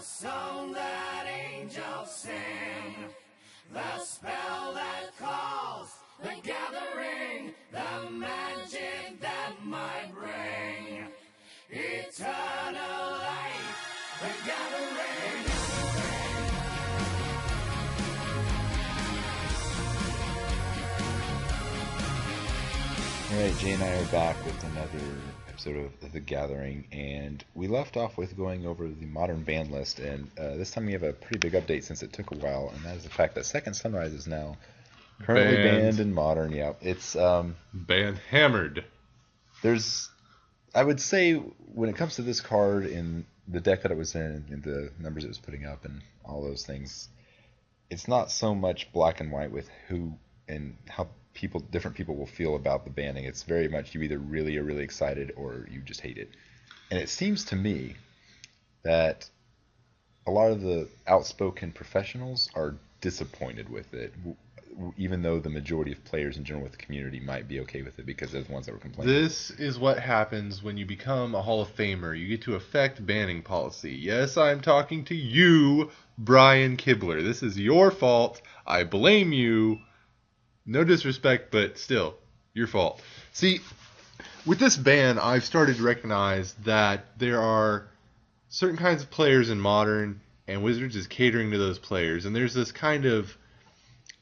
song that angels sing, the spell that calls, the gathering, the magic that might bring eternal life, the gathering. All right, Jay and I are back with another episode of The Gathering, and we left off with going over the modern ban list, and this time we have a pretty big update since it took a while, and that is the fact that Second Sunrise is now currently banned in Modern. Yeah, it's banned, hammered. I would say, when it comes to this card in the deck that it was in, and the numbers it was putting up, and all those things, it's not so much black and white with who and how different people will feel about the banning. It's very much you either really are really excited or you just hate it. And it seems to me that a lot of the outspoken professionals are disappointed with it, even though the majority of players in general with the community might be okay with it because they're the ones that were complaining. This is what happens when you become a Hall of Famer. You get to affect banning policy. Yes, I'm talking to you, Brian Kibler. This is your fault. I blame you. No disrespect, but still, your fault. See, with this ban, I've started to recognize that there are certain kinds of players in Modern, and Wizards is catering to those players. And there's this kind of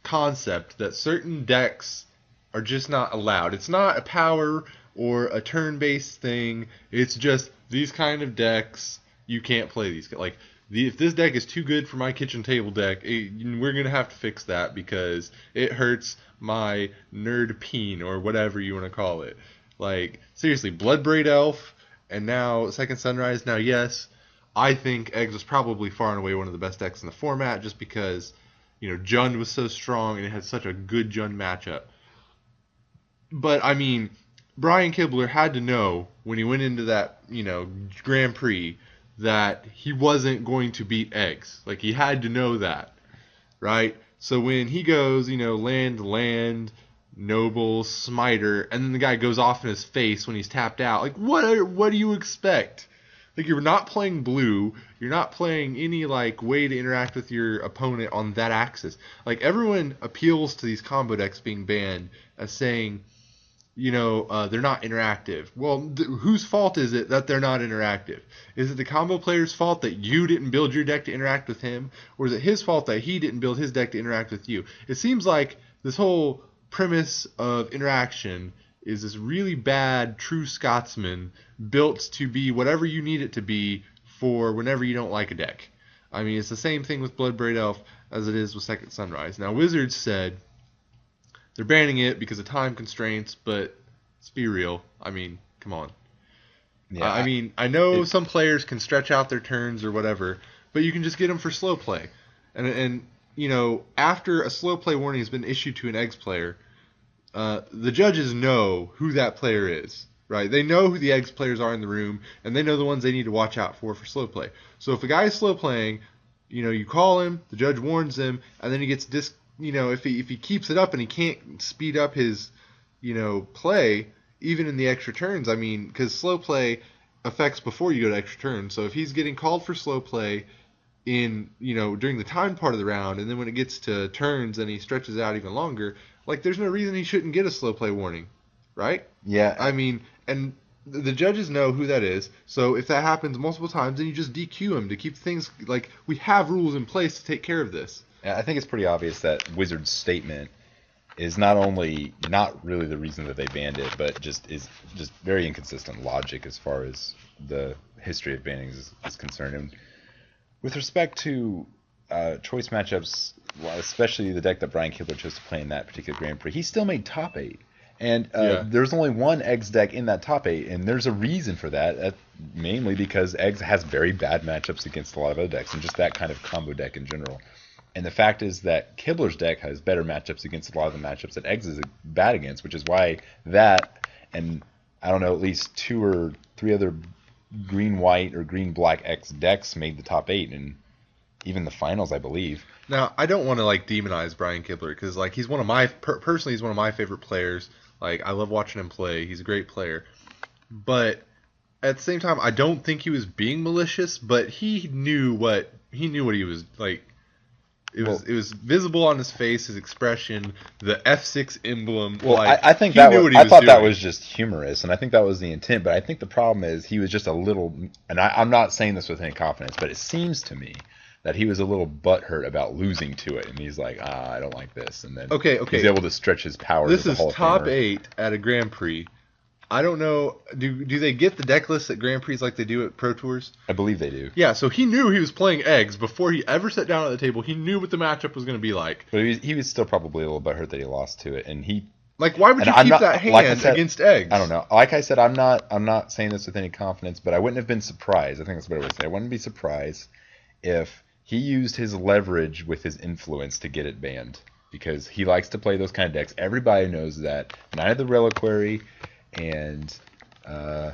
concept that certain decks are just not allowed. It's not a power or a turn-based thing. It's just these kind of decks, you can't play these. Like, if this deck is too good for my kitchen table deck, we're going to have to fix that because it hurts my nerd peen or whatever you want to call it. Like, seriously, Bloodbraid Elf and now Second Sunrise. Now, yes, I think Eggs was probably far and away one of the best decks in the format just because, Jund was so strong and it had such a good Jund matchup. But, I mean, Brian Kibler had to know when he went into that, Grand Prix that he wasn't going to beat Eggs. Like, he had to know that, right? So when he goes, land, noble, smiter, and then the guy goes off in his face when he's tapped out, like, what do you expect? Like, you're not playing blue, you're not playing any, way to interact with your opponent on that axis. Like, everyone appeals to these combo decks being banned as saying, they're not interactive. Well, whose fault is it that they're not interactive? Is it the combo player's fault that you didn't build your deck to interact with him? Or is it his fault that he didn't build his deck to interact with you? It seems like this whole premise of interaction is this really bad true Scotsman built to be whatever you need it to be for whenever you don't like a deck. I mean, it's the same thing with Bloodbraid Elf as it is with Second Sunrise. Now, Wizards said they're banning it because of time constraints, but let's be real. I mean, come on. Yeah, I know some players can stretch out their turns or whatever, but you can just get them for slow play. And after a slow play warning has been issued to an Eggs player, the judges know who that player is, right? They know who the Eggs players are in the room, and they know the ones they need to watch out for slow play. So if a guy is slow playing, you call him, the judge warns him, and then he gets if he keeps it up and he can't speed up his, play, even in the extra turns, because slow play affects before you go to extra turns. So if he's getting called for slow play in, during the time part of the round, and then when it gets to turns and he stretches out even longer, there's no reason he shouldn't get a slow play warning, right? Yeah. And the judges know who that is, so if that happens multiple times, then you just DQ him to keep things, we have rules in place to take care of this. I think it's pretty obvious that Wizards' statement is not only not really the reason that they banned it, but is very inconsistent logic as far as the history of bannings is concerned. And with respect to choice matchups, especially the deck that Brian Kibler chose to play in that particular Grand Prix, he still made top 8. And there's only one Eggs deck in that top 8, and there's a reason for that, mainly because Eggs has very bad matchups against a lot of other decks, and just that kind of combo deck in general. And the fact is that Kibler's deck has better matchups against a lot of the matchups that Eggs is bad against, which is why that, and I don't know, at least 2 or 3 other green-white or green-black X decks made the top 8, and even the finals, I believe. Now, I don't want to, demonize Brian Kibler, because, he's one of my, personally, he's one of my favorite players. I love watching him play. He's a great player. But at the same time, I don't think he was being malicious, but he knew what he was like. It was visible on his face, his expression, the F6 emblem. Well, like, I think he that knew was, what he I was thought that doing. was just humorous, and I think that was the intent. But I think the problem is he was just a little, and I'm not saying this with any confidence, but it seems to me that he was a little butthurt about losing to it, and he's like, I don't like this, and then Okay. he's able to stretch his powers This as a is Hall of top Famer. 8 at a Grand Prix. I don't know. Do they get the deck lists at Grand Prix like they do at Pro Tours? I believe they do. Yeah, so he knew he was playing eggs before he ever sat down at the table. He knew what the matchup was going to be like. But he was still probably a little butthurt that he lost to it, and he. Like, why would And you I'm keep not- that hand like I said, against eggs? I don't know. Like I said, I'm not saying this with any confidence, but I wouldn't have been surprised. I think that's a better way to say it. I wouldn't be surprised if he used his leverage with his influence to get it banned, because he likes to play those kind of decks. Everybody knows that. Knight of the Reliquary and the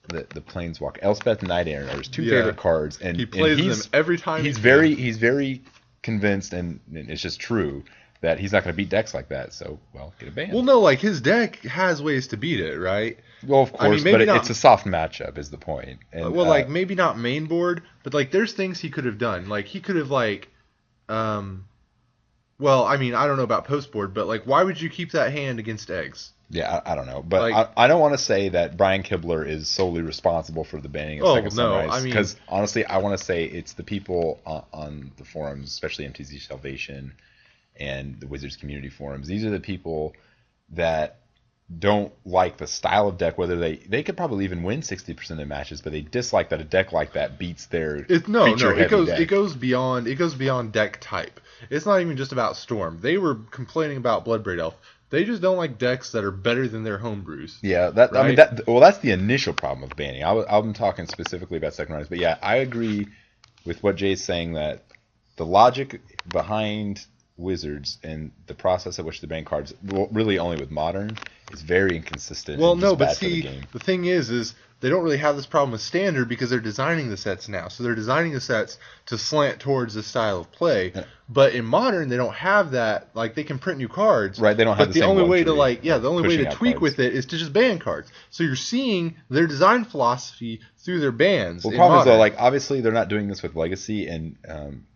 Planeswalker, Elspeth Knight Errant are his two Yeah. favorite cards, and He plays and them every time. he's he very convinced, and it's just true that he's not going to beat decks like that. So, well, get it banned. Well, no, like his deck has ways to beat it, right? Well, of I mean, course, maybe but not- it's a soft matchup is the point. And, Well, like maybe not main board, but like there's things he could have done. Like he could have well, I mean, I don't know about post board, but like why would you keep that hand against eggs? yeah, I don't know, but like- I don't want to say that Brian Kibler is solely responsible for the banning of Oh, Second no, Sunrise. I mean- because honestly, I want to say it's the people on the forums, especially MTZ Salvation and the Wizards community forums. These are the people that don't like the style of deck, whether they could probably even win 60% of matches, but they dislike that a deck like that beats their feature-heavy deck. It goes beyond deck type. It's not even just about Storm. They were complaining about Bloodbraid Elf. They just don't like decks that are better than their homebrews. Yeah, I mean Right? that's the initial problem with banning. I'm talking specifically about Second Rise, but yeah, I agree with what Jay's saying, that the logic behind Wizards and the process at which they ban cards, well, really only with Modern, is very inconsistent. Well, and no, just but bad for the see, game. the thing is they don't really have this problem with Standard because they're designing the sets now. So they're designing the sets to slant towards this style of play. Yeah. But in Modern, they don't have that. Like, they can print new cards. Right, they don't have But the the same only way to luxury the only way pushing to out tweak cards. with it is to just ban cards. So you're seeing their design philosophy through their bans. Well, the in problem is though, Modern. like obviously they're not doing this with Legacy, and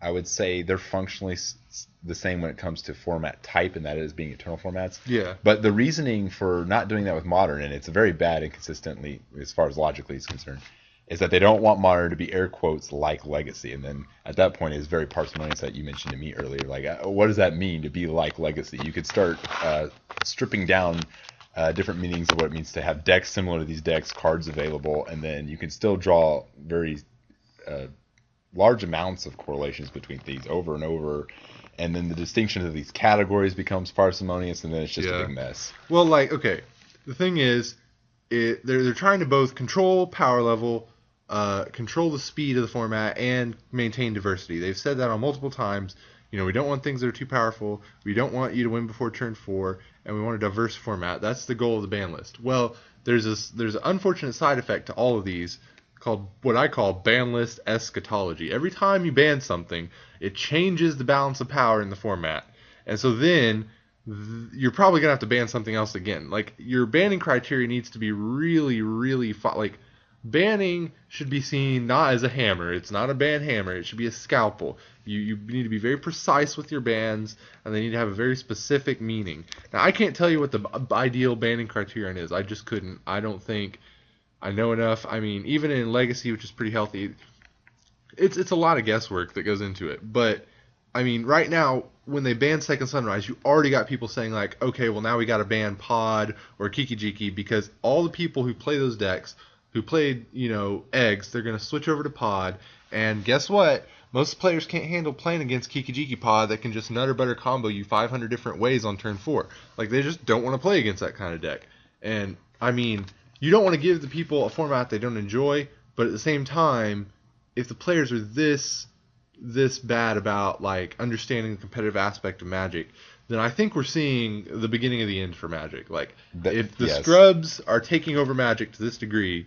I would say they're functionally the same when it comes to format type, and that is being eternal formats. Yeah. But the reasoning for not doing that with Modern, and it's a very bad inconsistently as far as logically is concerned, is that they don't want Modern to be air quotes like Legacy. And then at that point, it's very parsimonious that you mentioned to me earlier. Like, what does that mean to be like Legacy? You could start stripping down different meanings of what it means to have decks similar to these decks, cards available, and then you can still draw very large amounts of correlations between things over and over. And then the distinction of these categories becomes parsimonious, and then it's just a Yeah. big mess. Well, like, okay, the thing is, they're trying to both control power level, control the speed of the format, and maintain diversity. They've said that on multiple times. You know, we don't want things that are too powerful. We don't want you to win before turn 4, and we want a diverse format. That's the goal of the ban list. Well, there's an unfortunate side effect to all of these called what I call ban list eschatology. Every time you ban something, it changes the balance of power in the format. And so then you're probably going to have to ban something else again. Like, your banning criteria needs to be really, really like, banning should be seen not as a hammer. It's not a ban hammer. It should be a scalpel. You need to be very precise with your bans, and they need to have a very specific meaning. Now, I can't tell you what the ideal banning criterion is. I just couldn't. I don't think I know enough. I mean, even in Legacy, which is pretty healthy, it's a lot of guesswork that goes into it. But I mean, right now, when they ban Second Sunrise, you already got people saying like, okay, well now we got to ban Pod or Kiki-Jiki, because all the people who play those decks, who played, eggs, they're going to switch over to Pod. And guess what? Most players can't handle playing against Kiki-Jiki Pod that can just nutter butter combo you 500 different ways on turn 4. Like, they just don't want to play against that kind of deck. And I mean, you don't want to give the people a format they don't enjoy, but at the same time, if the players are this bad about like understanding the competitive aspect of Magic, then I think we're seeing the beginning of the end for Magic. Like, if the Yes. scrubs are taking over Magic to this degree,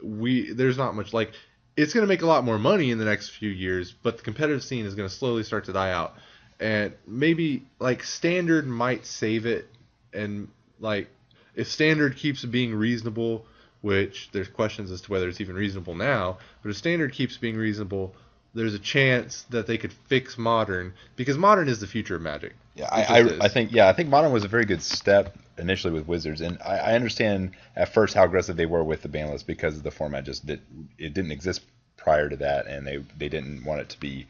there's not much, like, it's going to make a lot more money in the next few years, but the competitive scene is going to slowly start to die out. And maybe like Standard might save it, and like if Standard keeps being reasonable which there's questions as to whether it's even reasonable now. But if standard keeps being reasonable, there's a chance that they could fix modern, because modern is the future of Magic. Yeah, It just I is. think Modern was a very good step initially with Wizards, and I understand at first how aggressive they were with the ban list because the format it didn't exist prior to that, and they didn't want it to be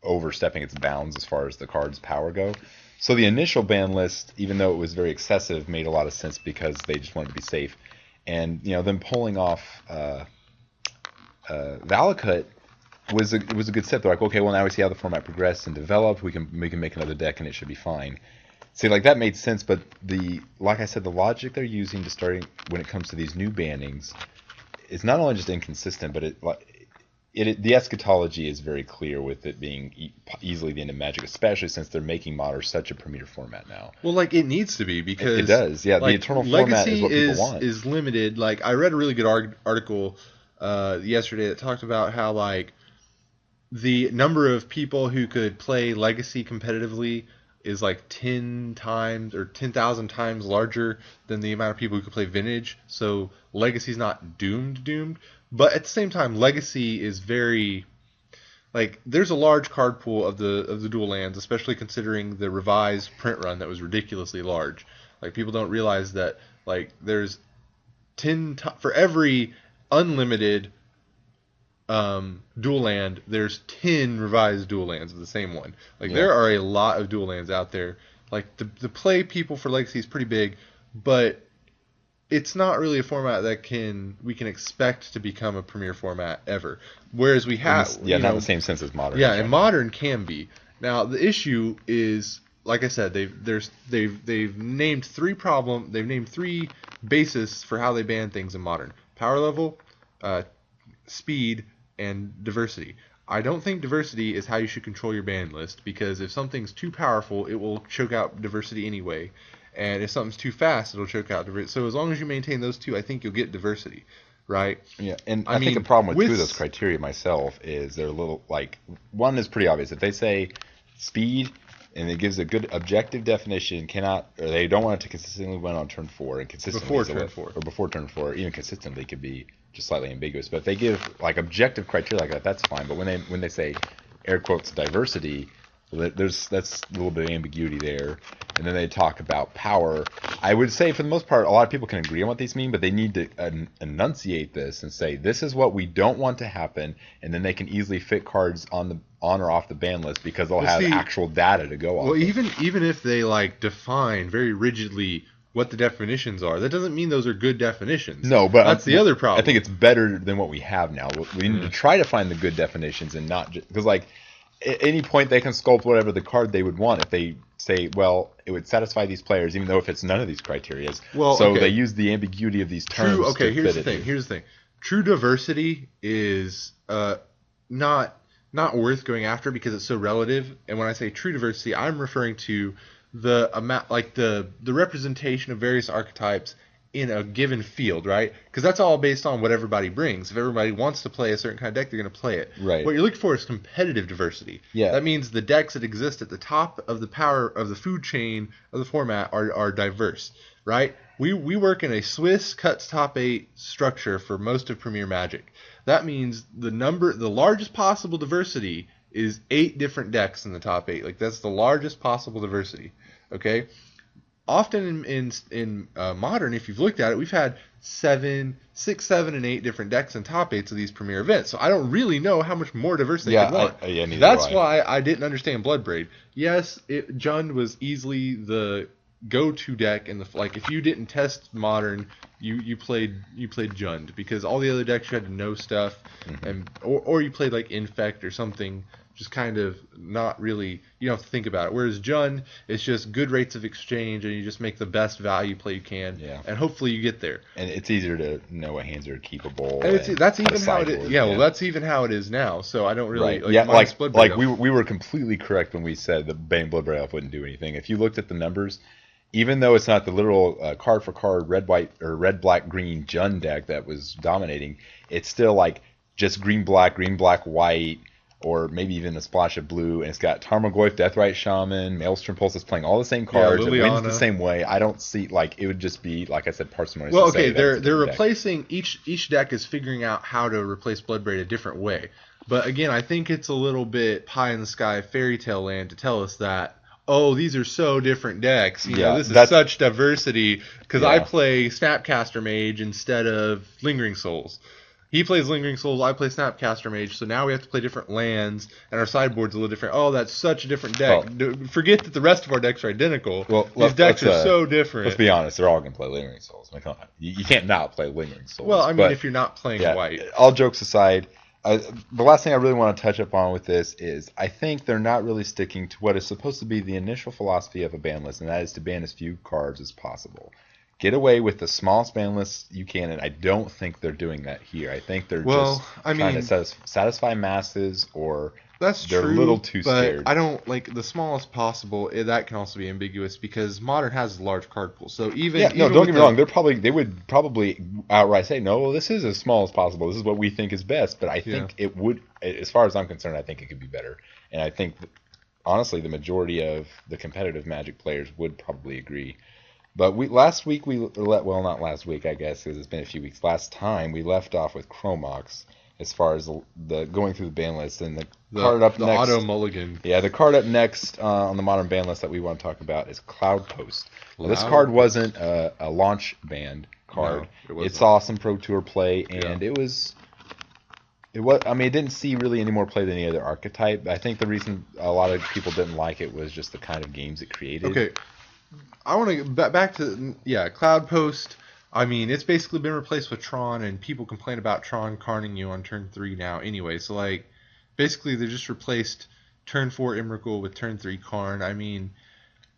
overstepping its bounds as far as the card's power go. So the initial ban list, even though it was very excessive, made a lot of sense because they just wanted to be safe. And them pulling off Valakut was a good step. They're like, okay, well now we see how the format progressed and developed. We can make another deck and it should be fine. See, like that made sense, but like I said, the logic they're using to starting when it comes to these new bannings is not only just inconsistent, but the eschatology is very clear with it being easily the end of Magic, especially since they're making Modern such a premier format now. Well, like it needs to be, because It does, yeah. like, the eternal format is what people want. Is limited. Like I read a really good article yesterday that talked about how like the number of people who could play Legacy competitively is like 10 times or 10,000 times larger than the amount of people who could play Vintage. So Legacy's not doomed, but at the same time, Legacy is very like there's a large card pool of the dual lands, especially considering the revised print run that was ridiculously large. Like people don't realize that like there's for every unlimited dual land, there's 10 revised dual lands of the same one. Like there are a lot of dual lands out there. Like the play people for Legacy is pretty big, but it's not really a format that we can expect to become a premier format ever. Whereas we have not in the same sense as Modern. Yeah, and Modern can be. Now the issue is, like I said, they've named three bases for how they ban things in Modern: power level, speed, and diversity. I don't think diversity is how you should control your ban list, because if something's too powerful, it will choke out diversity anyway. And if something's too fast, it'll choke out diversity. So as long as you maintain those two, I think you'll get diversity, right? Yeah, and I think the problem with two of those criteria myself is they're a little like, one is pretty obvious. If they say speed and it gives a good objective definition, they don't want it to consistently win on turn 4, and consistently before turn 4, even consistently could be just slightly ambiguous. But if they give like objective criteria like that, that's fine. But when they say air quotes diversity, that's a little bit of ambiguity there. And then they talk about power. I would say for the most part, a lot of people can agree on what these mean, but they need to enunciate this and say this is what we don't want to happen, and then they can easily fit cards on or off the ban list because they'll have actual data to go off. Well, even if they like define very rigidly what the definitions are, that doesn't mean those are good definitions. No, but that's the other problem. I think it's better than what we have now. We need to try to find the good definitions and not just because like at any point they can sculpt whatever the card they would want if they say, well, it would satisfy these players even though if it's none of these criteria. Well, so they use the ambiguity of these terms. Here's the thing. True diversity is not worth going after because it's so relative. And when I say true diversity, I'm referring to the amount, like the representation of various archetypes in a given field, right? Because that's all based on what everybody brings. If everybody wants to play a certain kind of deck, they're going to play it. Right. What you're looking for is competitive diversity. Yeah. That means the decks that exist at the top of the power of the food chain of the format are diverse, right? We work in a Swiss cuts top 8 structure for most of Premier Magic. That means the largest possible diversity is 8 different decks in the top 8. Like that's the largest possible diversity. Okay. Often in Modern, if you've looked at it, we've had 6, 7, and 8 different decks in top 8s of these premier events. So I don't really know how much more diverse they could want. That's why I didn't understand Bloodbraid. Yes, Jund was easily the go-to deck in the like. If you didn't test Modern, you played Jund because all the other decks you had to know stuff, and or you played like Infect or something. Just kind of not really, you don't have to think about it. Whereas Jund, it's just good rates of exchange, and you just make the best value play you can, and hopefully you get there. And it's easier to know what hands are keepable. And that's even how it is. Yeah, well, that's even how it is now. So I don't really we were completely correct when we said the banning Bloodbraid Elf wouldn't do anything. If you looked at the numbers, even though it's not the literal card for card red white or red black green Jund deck that was dominating, it's still like just green black white. or maybe even a splash of blue, and it's got Tarmogoyf, Deathrite Shaman, Maelstrom Pulse is playing all the same cards. It wins the Liliana. same way. I don't see, like, it would just be, like I said, parsimonious. Well, to say okay, that it's a they're different deck. replacing each deck is figuring out how to replace Bloodbraid a different way. But again, I think it's a little bit pie in the sky fairy tale land to tell us that, oh, these are so different decks. You Yeah, know, this is that's- such diversity because I Yeah. play Snapcaster Mage instead of Lingering Souls. He plays Lingering Souls, I play Snapcaster Mage, so now we have to play different lands, and our sideboard's a little different. Oh, that's such a different deck. Forget that the rest of our decks are identical. Well, These decks are so different. Let's be honest, they're all going to play Lingering Souls. Like, come on. You can't not play Lingering Souls. Well, I mean, But, if you're not playing yeah, white. all jokes aside, the last thing I really want to touch upon with this is I think they're not really sticking to what is supposed to be the initial philosophy of a ban list, and that is to ban as few cards as possible. Get away with the smallest ban list you can, and I don't think they're doing that here. I think they're just trying to satisfy masses, or That's they're true. a little too but scared. I don't like the smallest possible. That can also be ambiguous because Modern has a large card pool. So even Yeah, no, even don't with get me wrong. They would probably outright say, no, well, this is as small as possible. This is what we think is best. But I think it would, as far as I'm concerned, I think it could be better. And I think, honestly, the majority of the competitive Magic players would probably agree. But not last week, I guess, because it's been a few weeks. Last time we left off with Chromox as far as the going through the ban list, and the card up next. Auto Mulligan. Yeah, the card up next on the modern ban list that we want to talk about is Cloudpost. Now, this card wasn't a launch banned card. No, it wasn't. It saw some Pro Tour play, and it was. I mean, it didn't see really any more play than any other archetype. I think the reason a lot of people didn't like it was just the kind of games it created. Okay, I want to get back to Cloudpost. I mean, it's basically been replaced with Tron, and people complain about Tron carning you on turn 3 now anyway. So, like, basically they just replaced turn 4 Emrakul with turn 3 Karn. I mean,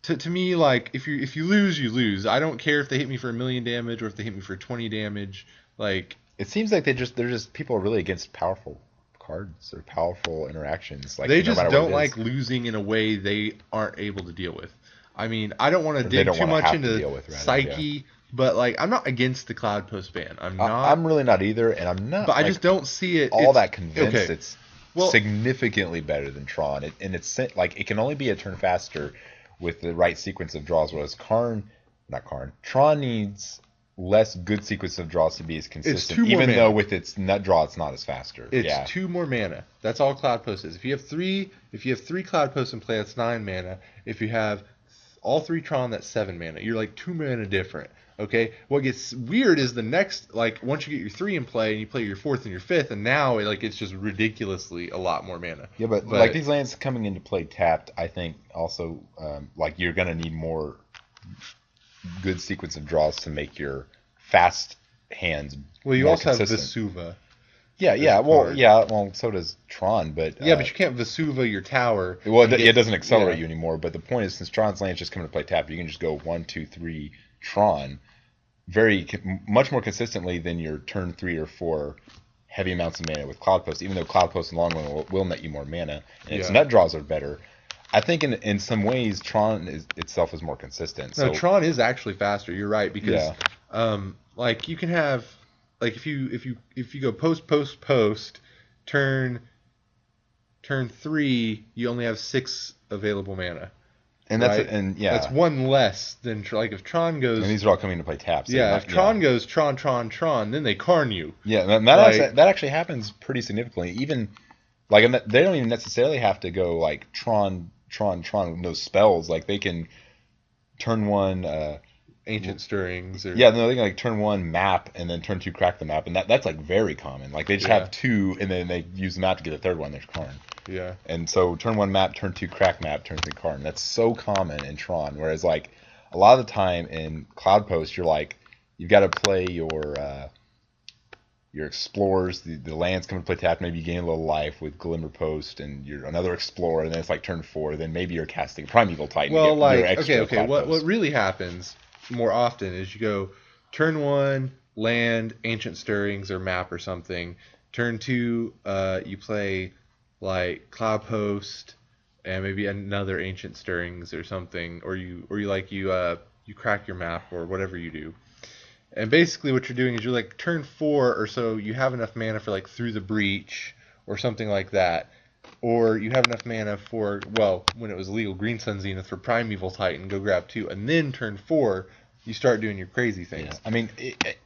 to me, like, if you lose, you lose. I don't care if they hit me for 1,000,000 damage or if they hit me for 20 damage. Like, it seems like they're just people are really against powerful cards or powerful interactions. Like, they no just matter don't what it is. like losing in a way they aren't able to deal with. I mean, I don't want to Or they dig don't too wanna much have to into deal with, rather, psyche, but like, I'm not against the Cloudpost ban. I'm not. I'm really not either, and I'm not. But I like, just don't see it all that convinced okay. it's Well- significantly better than Tron. And it's like it can only be a turn faster with the right sequence of draws, whereas Tron needs less good sequence of draws to be as consistent, 2 more even mana. though with its nut draw it's not as faster. It's yeah. 2 more mana. That's all Cloudpost is. If you have three Cloudposts in play, that's 9 mana. If you have all 3 Tron, that's 7 mana. You're like 2 mana different. Okay. What gets weird is the next, like, once you get your 3 in play and you play your 4th and your 5th, and now it's just ridiculously a lot more mana. Yeah, but like these lands coming into play tapped, I think also like you're gonna need more good sequence of draws to make your fast hands. Well, you more also consistent. have Vesuva. Well, so does Tron, but Yeah, but you can't Vesuva your tower. well, and it get- doesn't accelerate yeah. you anymore. But the point is, since Tron's lands just come to play tap, you can just go 1, 2, 3 Tron, much more consistently than your turn 3 or 4 heavy amounts of mana with Cloudpost. Even though Cloudpost in the long run will net you more mana, and its Yeah. nut draws are better. I think in some ways Tron itself is more consistent. No, So Tron is actually faster. You're right because, Yeah. like you can have, like if you go post, turn 3, you only have 6 available mana. and right? that's 1 less than like if Tron goes. and these are all coming into play taps. So if Tron goes Tron, then they Karn you. Yeah, that actually happens pretty significantly. Even like they don't even necessarily have to go like Tron with no spells. Like they can turn 1. Ancient Stirrings. Or, Yeah, no, they can like turn 1 map and then turn 2 crack the map, and that's like very common. Like they just have 2, and then they use the map to get the third one. There's Karn. Yeah. And so turn 1 map, turn 2 crack map, turn 3 Karn. That's so common in Tron. Whereas like a lot of the time in Cloudpost, you've got to play your explorers, the lands come to play tap, maybe you gain a little life with Glimmer Post, and you're another explorer, and then it's like turn 4, then maybe you're casting Primeval Titan. Well, to get like your extra okay, what Cloudpost. really happens more often is you go turn 1 land, Ancient Stirrings or map or something. Turn 2, you play like Cloudpost and maybe another Ancient Stirrings or something, or you crack your map or whatever you do. And basically what you're doing is you're like turn 4 or so, you have enough mana for like Through the Breach or something like that. or you have enough mana for, well, when it was legal, Green Sun Zenith for Primeval Titan, go grab 2, and then turn 4, you start doing your crazy things. Yeah. I mean,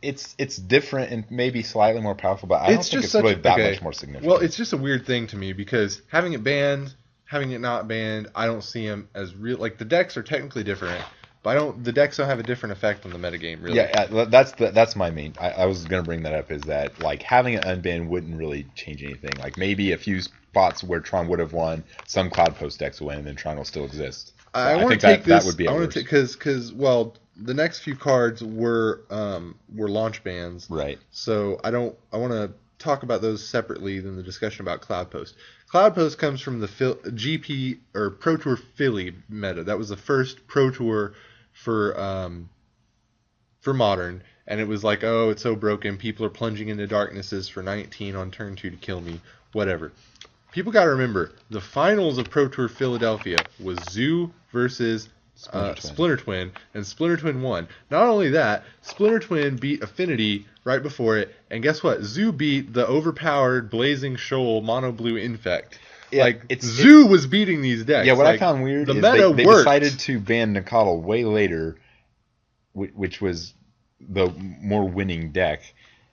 it's different and maybe slightly more powerful, but I don't think it's really that much more significant. Well, it's just a weird thing to me because having it banned, having it not banned, I don't see them as real. Like, the decks are technically different, but the decks don't have a different effect on the metagame, really. Yeah, that's my main. I was gonna bring that up, is that like having it unbanned wouldn't really change anything. Like maybe a few spots where Tron would have won, some Cloud Post decks will win, and then Tron will still exist. So I want think to take this. That would be I want to because well, the next few cards were launch bans, right. So I want to talk about those separately than the discussion about Cloud Post. Cloud Post comes from the GP or Pro Tour Philly meta. That was the first Pro Tour for Modern, and it was like, oh, it's so broken. People are plunging into darknesses for 19 on turn 2 to kill me. Whatever. People got to remember, the finals of Pro Tour Philadelphia was Zoo versus Splinter Twin, and Splinter Twin won. Not only that, Splinter Twin beat Affinity right before it, and guess what? Zoo beat the overpowered Blazing Shoal Mono Blue Infect. Yeah, like, Zoo was beating these decks. Yeah, what like, I found weird is they decided to ban Nicodle way later, which was the more winning deck.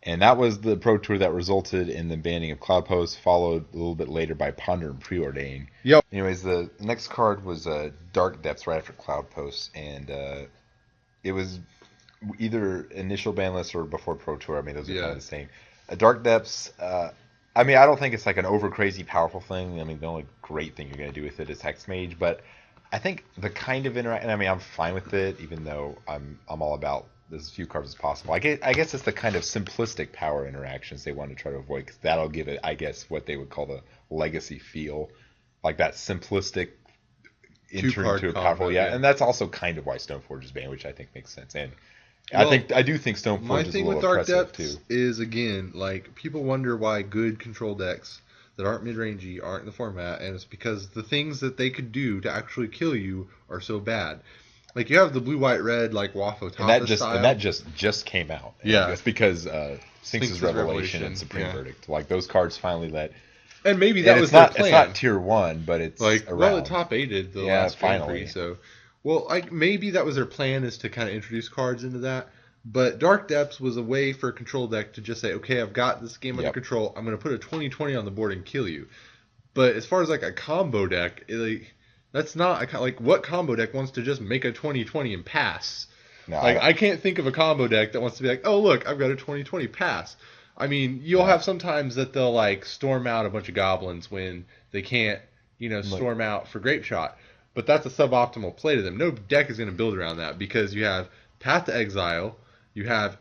And that was the Pro Tour that resulted in the banning of Cloud Post, followed a little bit later by Ponder and Preordain. Yep. Anyways, the next card was Dark Depths right after Cloud Post, and it was either initial ban list or before Pro Tour. I mean, those are kind of the same. Dark Depths, I mean, I don't think it's like an over crazy powerful thing. I mean, the only great thing you're going to do with it is Hex Mage, but I think the kind of interaction, I mean, I'm fine with it, even though I'm all about as few cards as possible. I guess it's the kind of simplistic power interactions they want to try to avoid, because that'll give it, I guess, what they would call the legacy feel, like that simplistic entering into a powerful, and that's also kind of why Stoneforge is banned, which I think makes sense. And well, I do think Stoneforge is a little Dark oppressive Depths too. Is, again, like, people wonder why good control decks that aren't mid-rangey aren't in the format, and it's because the things that they could do to actually kill you are so bad. Like, you have the blue, white, red, like Wafo Tapa style. And that just came out. Yeah. It's because Sphinx's Revelation and Supreme Verdict. Like, those cards finally let... And maybe that was their plan. It's not tier 1, but it's like, around. Well, it top 8'd the last finally. Grand Prix, so... Well, like, maybe that was their plan, is to kind of introduce cards into that. But Dark Depths was a way for a control deck to just say, okay, I've got this game under control. I'm going to put a 20/20 on the board and kill you. But as far as, like, a combo deck... That's not like, what combo deck wants to just make a 20/20 and pass? No, I can't think of a combo deck that wants to be like, oh look, I've got a 20/20 pass. I mean, you'll have sometimes that they'll like storm out a bunch of goblins when they can't, storm out for Grape Shot. But that's a suboptimal play to them. No deck is going to build around that, because you have Path to Exile, you have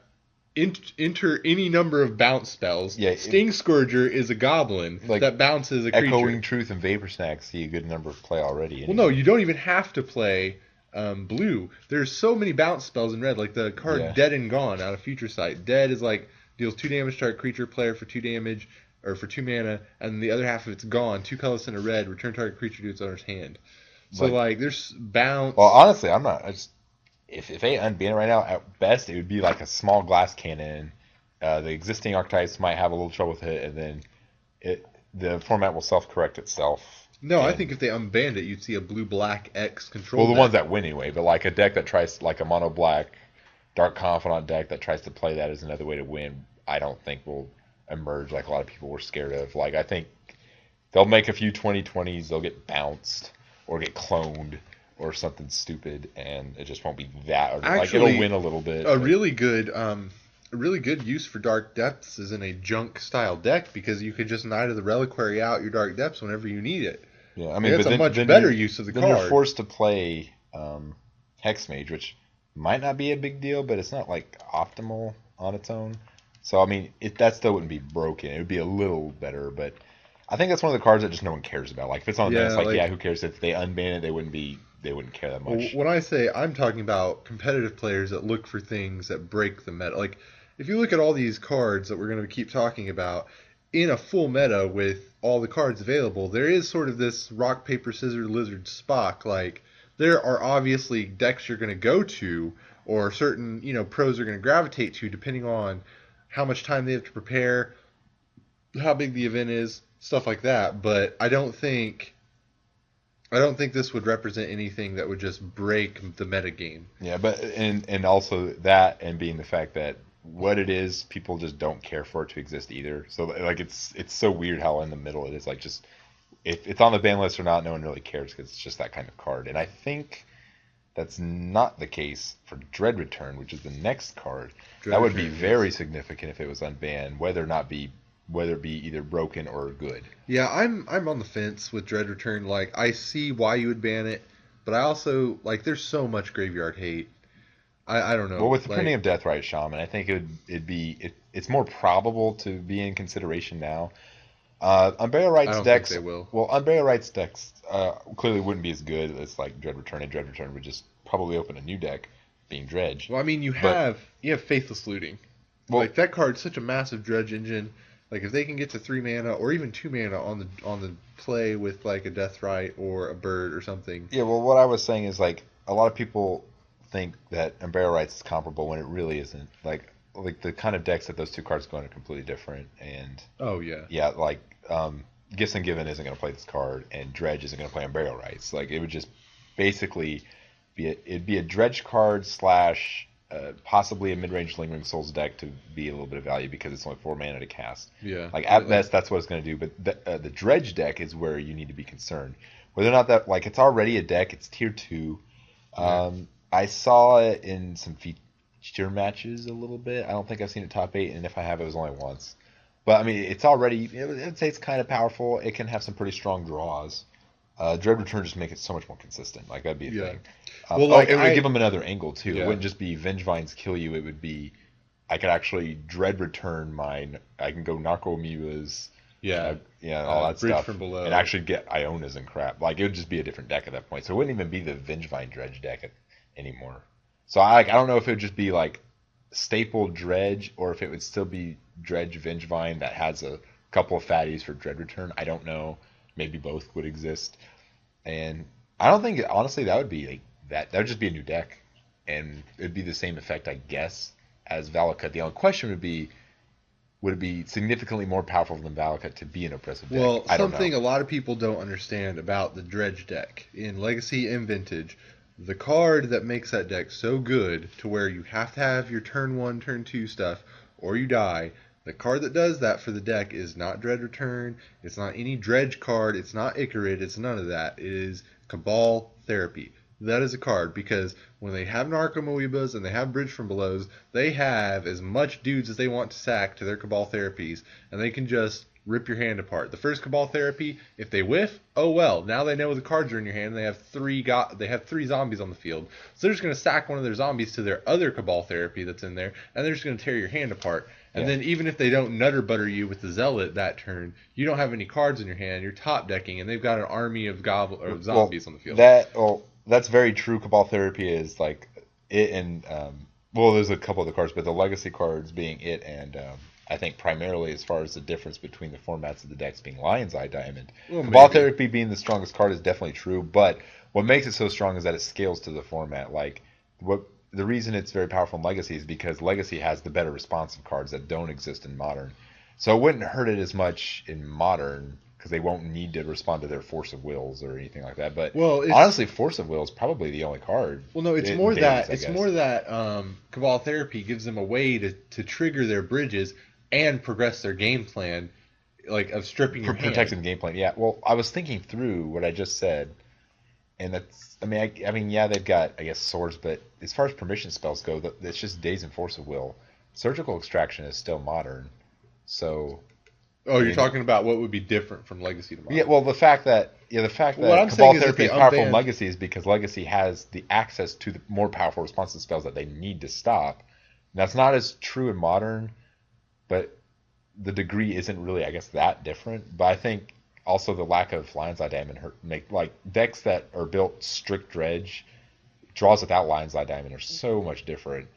enter any number of bounce spells. Yeah, Sting Scourger is a goblin that bounces a creature. Echoing Truth and Vapor Snack see a good number of play already. Anyway. Well, no, you don't even have to play blue. There's so many bounce spells in red, like the card Dead and Gone out of Future Sight. Dead is like deals 2 damage to a creature player for 2 damage or for 2 mana, and the other half of it's gone. 2 colors in a red. Return target creature to its owner's hand. So there's bounce. Well, honestly, I'm not. If they unban it right now, at best it would be like a small glass cannon. The existing archetypes might have a little trouble with it, and then the format will self-correct itself. No, I think if they unbanned it, you'd see a blue-black X control. Well, the ones that win anyway, but like a deck that tries, like a mono-black Dark Confidant deck that tries to play that as another way to win, I don't think will emerge like a lot of people were scared of. Like, I think they'll make a few 20/20s, they'll get bounced or get cloned or something stupid, and it just won't be that. Actually, it'll win a little bit. A really good use for Dark Depths is in a junk style deck, because you could just Knight of the Reliquary out your Dark Depths whenever you need it. Yeah, I mean, that's a much better use of the card. Then you're forced to play Hex Mage, which might not be a big deal, but it's not like optimal on its own. So I mean, that still wouldn't be broken. It would be a little better, but I think that's one of the cards that just no one cares about. Like, if it's on there, it's like, who cares? If they unban it, they wouldn't care that much. When I say, I'm talking about competitive players that look for things that break the meta. Like, if you look at all these cards that we're going to keep talking about, in a full meta with all the cards available, there is sort of this rock, paper, scissors, lizard, Spock. Like, there are obviously decks you're going to go to, or certain, pros are going to gravitate to, depending on how much time they have to prepare, how big the event is, stuff like that. But I don't think this would represent anything that would just break the metagame. Yeah, but and also that and being the fact that what it is, people just don't care for it to exist either. So like it's so weird how in the middle it is like just if it's on the ban list or not, no one really cares because it's just that kind of card. And I think that's not the case for Dread Return, which is the next card. Dread That would be Return, very yes. significant if it was unbanned, whether it be either broken or good. Yeah, I'm on the fence with Dread Return. Like, I see why you would ban it, but I also like there's so much graveyard hate. I don't know. Well, with the Like, printing of Deathrite Shaman, I think it's more probable to be in consideration now. Unburial I Rights don't decks, think they will. well, Unburial Rights decks clearly wouldn't be as good as like Dread Return, and Dread Return would just probably open a new deck, being Dredge. Well, I mean, you But have Faithless Looting. well, Like that card's such a massive dredge engine. Like if they can get to 3 mana or even 2 mana on the play with like a Deathrite or a bird or something. yeah, well, what I was saying is like a lot of people think that Unburial Rights is comparable when it really isn't. Like the kind of decks that those two cards go in are completely different, and Oh yeah. yeah, like Gifts and Given isn't going to play this card, and Dredge isn't going to play Unburial Rights. Like it would just basically it'd be a Dredge card slash possibly a mid-range Lingering Souls deck to be a little bit of value because it's only 4 mana to cast. Yeah. Like at best, that's what it's going to do. But the Dredge deck is where you need to be concerned. Whether or not that like it's already a deck, it's tier 2. I saw it in some feature matches a little bit. I don't think I've seen it top 8, and if I have, it was only once. But I mean, it's already. I'd say it's kind of powerful. It can have some pretty strong draws. Dread Return just make it so much more consistent. Like that'd be a Yeah. thing. Well, like, it would I- give them another angle too. Yeah. It wouldn't just be Vengevines kill you. It would be I could actually Dread Return mine. I can go Narco Amoebas. Yeah. Yeah, all that Bridge stuff, from Below. and actually get Ionas and crap. Like it would just be a different deck at that point. So it wouldn't even be the Vengevine Dredge deck anymore. So I don't know if it would just be like staple Dredge or if it would still be Dredge Vengevine that has a couple of fatties for Dread Return. I don't know. Maybe both would exist. And I don't think honestly that would be like that. That would just be a new deck, and it'd be the same effect, I guess, as Valakut. The only question would it be significantly more powerful than Valakut to be an oppressive deck? Well, I don't something know. a lot of people don't understand about the Dredge deck in Legacy and Vintage, the card that makes that deck so good to where you have to have your turn 1, turn 2 stuff or you die. The card that does that for the deck is not Dread Return, it's not any Dredge card, it's not Icarid, it's none of that. It is Cabal Therapy. That is a card because when they have Narcomoebas and they have Bridge from Belows, they have as much dudes as they want to sack to their Cabal Therapies, and they can just rip your hand apart. The first Cabal Therapy, if they whiff, oh well. Now they know the cards are in your hand. And they have three zombies on the field, so they're just going to sack one of their zombies to their other Cabal Therapy that's in there, and they're just going to tear your hand apart. And Yeah. then even if they don't nutter butter you with the Zealot that turn, you don't have any cards in your hand. You're top decking, and they've got an army of zombies on the field. That's very true. Cabal Therapy is like it, and well, there's a couple other cards, but the legacy cards being it, and I think primarily as far as the difference between the formats of the decks being Lion's Eye Diamond. Well, Cabal maybe. Therapy being the strongest card is definitely true, but what makes it so strong is that it scales to the format. Like the reason it's very powerful in Legacy is because Legacy has the better responsive cards that don't exist in Modern. So it wouldn't hurt it as much in Modern because they won't need to respond to their Force of Wills or anything like that. But Well, it's- honestly, Force of Will is probably the only card. Well, no, it's in more Banners, that I it's guess. more that Cabal Therapy gives them a way to trigger their bridges and progress their game plan, like of stripping your hand. protecting the game plan. Yeah. Well, I was thinking through what I just said, and that's. I mean, yeah, they've got I guess swords, but as far as permission spells go, it's just Daze and Force of Will. Surgical Extraction is still Modern, so. Oh, you're mean- talking about what would be different from Legacy to Modern. Yeah, well, the fact that What I'm Cabal saying is if Therapy they is powerful in unban- Legacy is because Legacy has the access to the more powerful responsive spells that they need to stop. That's not as true in Modern, but the degree isn't really, I guess, that different. But I think also the lack of Lion's Eye Diamond make like decks that are built strict Dredge, draws without Lion's Eye Diamond are so much different.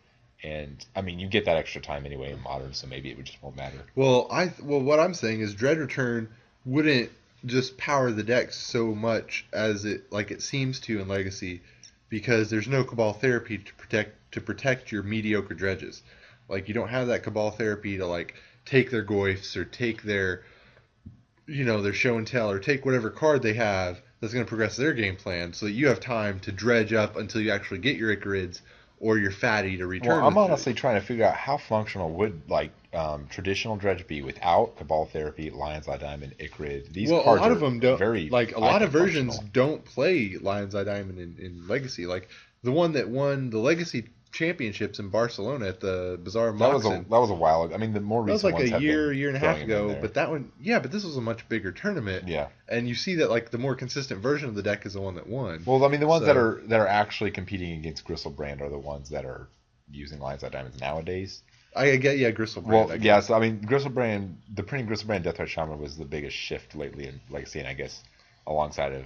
And I mean, you get that extra time anyway in Modern, so maybe it would just won't matter. Well, what I'm saying is Dread Return wouldn't just power the deck so much as it seems to in Legacy, because there's no Cabal Therapy to protect your mediocre dredges. Like you don't have that Cabal Therapy to like take their Goyfs or take their their show and tell, or take whatever card they have that's going to progress their game plan, so that you have time to dredge up until you actually get your Icarids or your Fatty to return. Well, I'm with honestly it. trying to figure out how functional would traditional dredge be without Cabal Therapy, Lion's Eye Diamond, Icarid. These Well, a cards lot are of them don't. very Like a I lot think, of versions functional. don't play Lion's Eye Diamond in Legacy. Like the one that won the Legacy championships in Barcelona at the Bazaar That was Moxen. that was a while ago. I mean, the more That was recent like ones a have year, been year and a throwing half them in ago. there. But that one, yeah, but this was a much bigger tournament. Yeah. And you see that like the more consistent version of the deck is the one that won. Well, I mean, the ones that So- are actually competing against Gristlebrand are the ones that are using Lion's Eye Diamonds nowadays. I get Gristlebrand. Well, I guess. yeah. So I mean, Gristlebrand, the printing Gristlebrand Deathrise Shaman was the biggest shift lately in Legacy, and I guess alongside of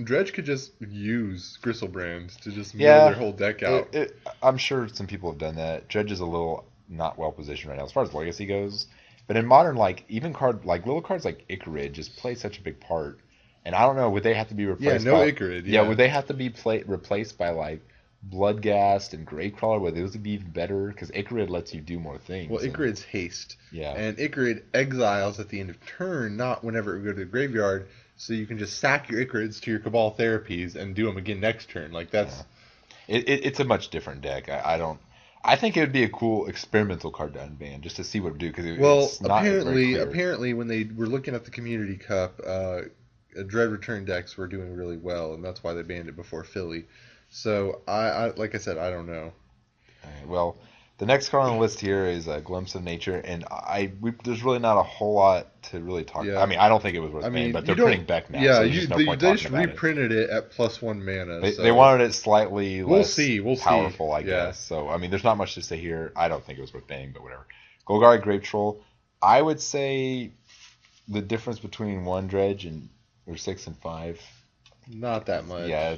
Dredge could just use Gristlebrand to just mill Yeah, their whole deck out. I'm sure some people have done that. Dredge is a little not well positioned right now as far as Legacy goes. But in Modern, like even little cards like Icarid just play such a big part. And I don't know, would they have to be replaced? Yeah, no by, Icarid, Yeah, yeah. would they have to be replaced by like Bloodghast and Gravecrawler? Would those be even better? Because Icarid lets you do more things. Well, and- Icarid's haste. Yeah. And Icarid exiles at the end of turn, not whenever it go to the graveyard, so you can just sack your Icarids to your Cabal Therapies and do them again next turn. Like, that's... It's a much different deck. I don't. I think it would be a cool experimental card to unban just to see what it would do because Well, it's not very clear. apparently when they were looking at the Community Cup, Dread Return decks were doing really well, and that's why they banned it before Philly. So, I like I said, I don't know. Alright, well, the next card on the list here is a Glimpse of Nature, and there's really not a whole lot to really talk Yeah. about. I mean, I don't think it was worth I banning, mean, but they're you don't- printing Beck now, Yeah, so there's just no point they talking just about it. reprinted it at +1 mana. They, so. they wanted it slightly We'll less see, we'll see. powerful, I Yeah. guess. So, I mean, there's not much to say here. I don't think it was worth banning, but whatever. Golgari Grave Troll, I would say the difference between 1 Dredge or 6 and 5. Not that much. Yeah,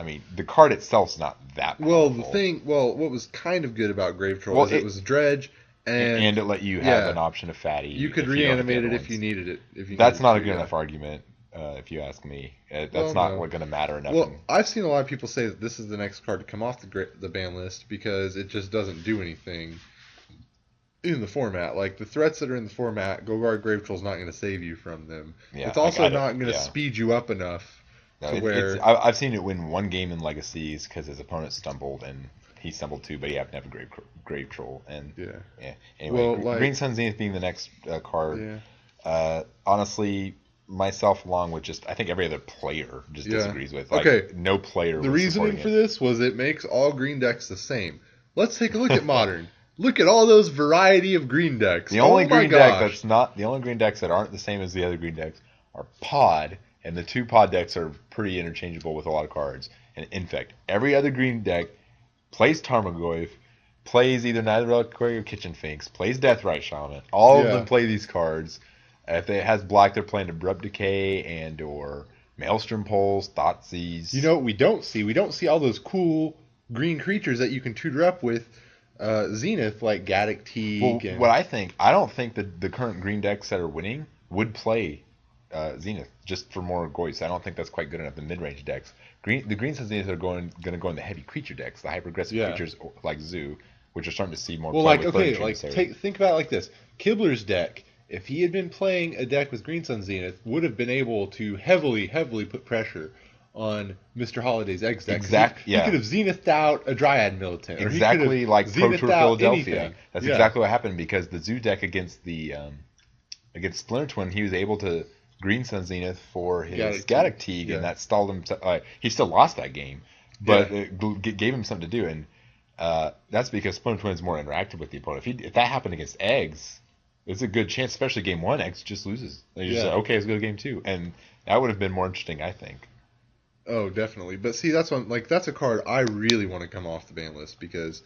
I mean, the card itself's not that Well, powerful. what was kind of good about Grave Troll Well, is it was Dredge, and it let you have yeah. an option of Fatty. you could if you don't have the reanimate other it if ones. you needed it. That's not a to, good yeah. enough argument, if you ask me. That's Well, not no. going to matter enough. Well, I've seen a lot of people say that this is the next card to come off the ban list because it just doesn't do anything in the format. Like the threats that are in the format, Golgari Grave Troll's not going to save you from them. Yeah, It's also I don't- not going to yeah. speed you up enough No, to it- where. I've seen it win 1 game in Legacies because his opponent stumbled and he stumbled too, but he happened to have a grave troll. And Yeah. Anyway, Well, like- Green Sun Zenith being the next card. Yeah. Honestly, myself along with I think every other player just Yeah. disagrees with. Like, Okay. no player. The was reasoning supporting for it. this was it makes all green decks the same. Let's take a look at Modern. Look at all those variety of green decks. The only Oh my green deck gosh. that's not the only green decks that aren't the same as the other green decks are Pod, and the 2 Pod decks are pretty interchangeable with a lot of cards. And Infect. Every other green deck plays Tarmogoyf, plays either Night of the Reliquary or Kitchen Finks, plays Deathrise Shaman. All of Yeah. them play these cards. If it has black, they're playing Abrupt Decay and or Maelstrom Pulse, Thoughtseize. You know what we don't see? We don't see all those cool green creatures that you can tutor up with Zenith, like Gaddock Teague. Well, and, what I don't think that the current green decks that are winning would play Zenith just for more Goyfs. I don't think that's quite good enough. The mid-range decks, the Greens and Zenith are going to go in the heavy creature decks, the hyper-aggressive Yeah. creatures like Zoo, which are starting to see more. well, play like with okay, Clearing like Emissary. think about it like this: Kibler's deck. If he had been playing a deck with Green Sun Zenith, would have been able to heavily put pressure on Mr. Holiday's Eggs deck. Yeah. He could have Zenithed out a Dryad Militant. or he could Exactly have like Pro Zenithed Tour out Philadelphia. anything. That's Yeah. exactly what happened because the Zoo deck against the against Splinter Twin, he was able to Green Sun Zenith for his Gaddock Gaddock Teague, Teague, yeah. and that stalled him. He still lost that game, but Yeah. it gave him something to do, and that's because Splinter Twin is more interactive with the opponent. If that happened against Eggs, it's a good chance, especially game 1. Eggs just loses. They just Yeah. say, okay, let's go to game 2, and that would have been more interesting, I think. Oh, definitely. But see, that's a card I really want to come off the ban list because,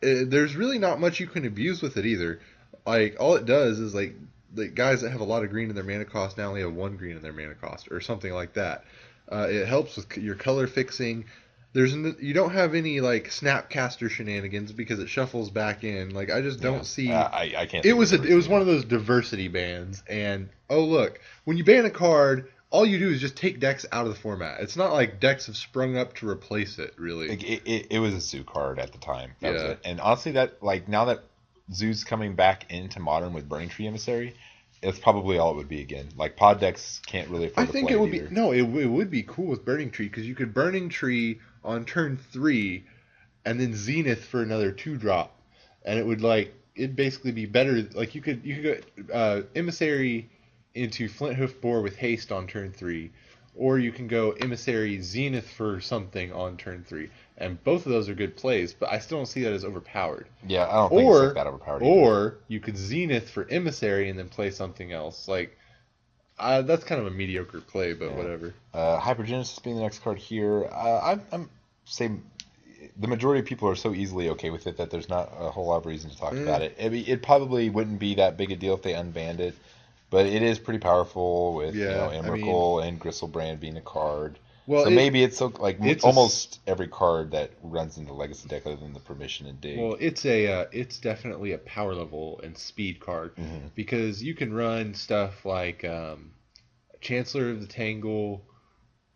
there's really not much you can abuse with it either. Like, all it does is like guys that have a lot of green in their mana cost now only have 1 green in their mana cost or something like that. It helps with your color fixing. You don't have any like Snapcaster shenanigans because it shuffles back in. Like, I just don't see. I can't. It was one of those diversity bans, and oh look, when you ban a card, all you do is just take decks out of the format. It's not like decks have sprung up to replace it, really. It was a Zoo card at the time. That was Yeah. it. And honestly, that now that Zoo's coming back into Modern with Burning Tree Emissary, it's probably all it would be again. Like pod decks can't really I afford to think play it would be either. no, it would be cool with Burning Tree because you could Burning Tree on turn 3, and then Zenith for another 2-drop, and it would it'd basically be better. Like you could go Emissary into Flint Hoof Boar with haste on turn 3, or you can go Emissary Zenith for something on turn 3, and both of those are good plays. But I still don't see that as overpowered. Yeah, I don't think it's like that overpowered either. Or you could Zenith for Emissary and then play something else. That's kind of a mediocre play, but Yeah. whatever. Hypergenesis being the next card here. I'm saying the majority of people are so easily okay with it that there's not a whole lot of reason to talk about it. I mean, it probably wouldn't be that big a deal if they unbanned it, but it is pretty powerful with Yeah, I Emrakul and Gristlebrand being a card. Well, So maybe it's so like it's a almost every card that runs into Legacy deck other than the Permission and Dig. Well, it's definitely a power level and speed card Mhm. because you can run stuff like Chancellor of the Tangle,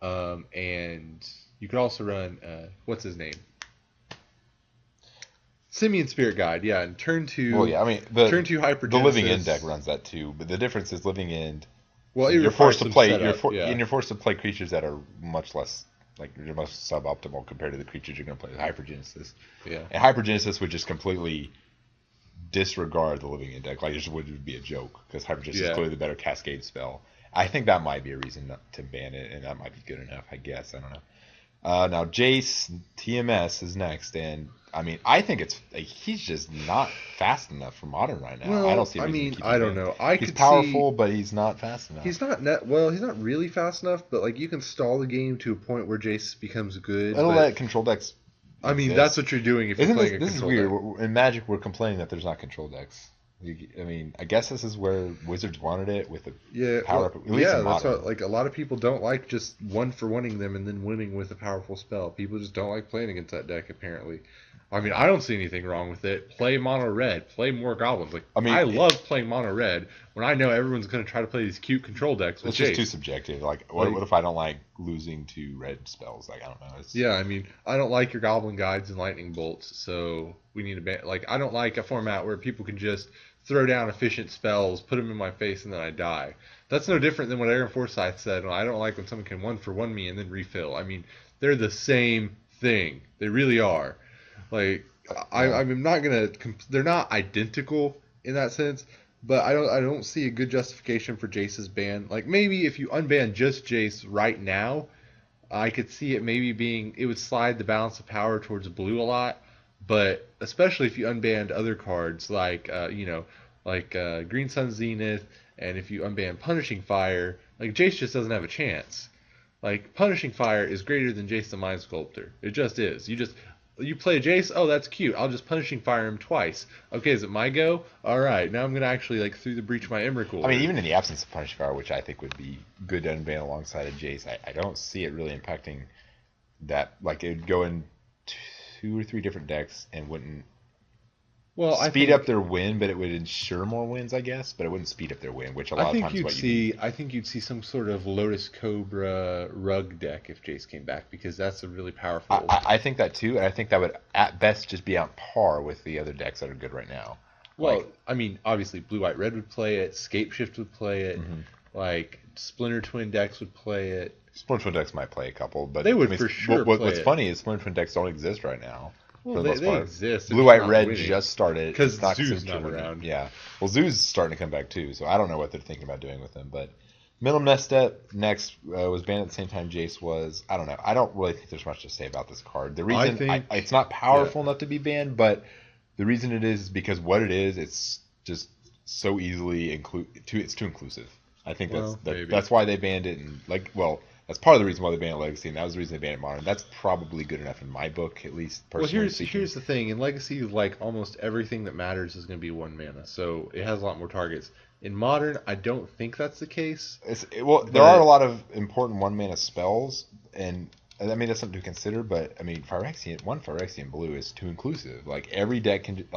and you could also run what's his name? Simeon Spirit Guide, yeah, and turn 2. Well, yeah, I mean turn 2 the Hypergenesis. Living End deck runs that too, but the difference is Living End. Well, it You're requires forced to some play. setup, yeah. And you're forced to play creatures that are much less like you're much suboptimal compared to the creatures you're going to play with Hypergenesis. Yeah. And Hypergenesis would just completely disregard the Living End deck. Like it just would be a joke because Hypergenesis is Yeah. clearly the better Cascade spell. I think that might be a reason not to ban it, and that might be good enough. I guess I don't know. Now Jace TMS is next, and I mean I think it's he's just not fast enough for Modern right now. Well, I don't see. A I reason to mean, keep I him don't in. know. I He's could powerful, but he's not fast enough. he's not he's not really fast enough, but like you can stall the game to a point where Jace becomes good. I don't but- let control decks. I mean, exist. that's what you're doing if you're Isn't playing this, a this is control weird? deck. In Magic, we're complaining that there's not control decks. I mean, I guess this is where Wizards wanted it with the Yeah, power well, up. At least yeah, in that's Modern. what like a lot of people don't like just one for winning them and then winning with a powerful spell. People just don't like playing against that deck. Apparently, I mean, I don't see anything wrong with it. Play mono red, play more goblins. Like I mean, I love playing mono red when I know everyone's going to try to play these cute control decks with It's just Jace. too subjective. Like, what if I don't like losing to red spells? Like, I don't know. It's, Yeah, I mean, I don't like your Goblin Guides and Lightning Bolts, so we need to ban. Like, I don't like a format where people can just throw down efficient spells, put them in my face, and then I die. That's no different than what Aaron Forsyth said. I don't like when someone can 1-for-1 me and then refill. I mean, they're the same thing. They really are. Like, I'm not gonna. They're not identical in that sense, but I don't see a good justification for Jace's ban. Like, maybe if you unban just Jace right now, I could see it maybe being it would slide the balance of power towards blue a lot, but especially if you unbanned other cards like Green Sun Zenith, and if you unban Punishing Fire, like Jace just doesn't have a chance. Like Punishing Fire is greater than Jace the Mind Sculptor. It just is. You play Jace, oh that's cute. I'll just Punishing Fire him twice. Okay, is it my go? All right, now I'm gonna actually like through the breach my Emrakul. I mean, even in the absence of Punish Fire, which I think would be good to unban alongside of Jace, I don't see it really impacting that. Like, it would go in 2 or 3 different decks and wouldn't speed up their win, but it would ensure more wins, I guess. But it wouldn't speed up their win, which a lot of times is what you need. I think you'd see some sort of Lotus Cobra rug deck if Jace came back because that's a really powerful. I think that too, and I think that would at best just be on par with the other decks that are good right now. Well, Like, I mean, obviously, Blue White Red would play it. Scape Shift would play it. Mm-hmm. Like Splinter Twin decks would play it. Splinter Twin decks might play a couple, but They would I mean, for sure play What's it. funny is Splinter Twin decks don't exist right now. Well, for the most they part. exist. They're Blue just White not Red winning. just started 'Cause It's not Zoo's considered not winning. around. Yeah, well, Zoo's starting to come back too, so I don't know what they're thinking about doing with him. But Middle Step next was banned at the same time Jace was. I don't know. I don't really think there's much to say about this card. The reason think- it's not powerful enough to be banned, but the reason it is because what it is, it's just so easily it's too inclusive. I think Maybe. that's why they banned it, and that's part of the reason why they banned Legacy, and that was the reason they banned it Modern. That's probably good enough in my book, at least Well, personally. here's the thing. In Legacy, like almost everything that matters is going to be 1 mana, so it has a lot more targets. In Modern, I don't think that's the case. There But- are a lot of important 1-mana spells, and I mean that's something to consider. But I mean, Phyrexian Blue is too inclusive. Like every deck can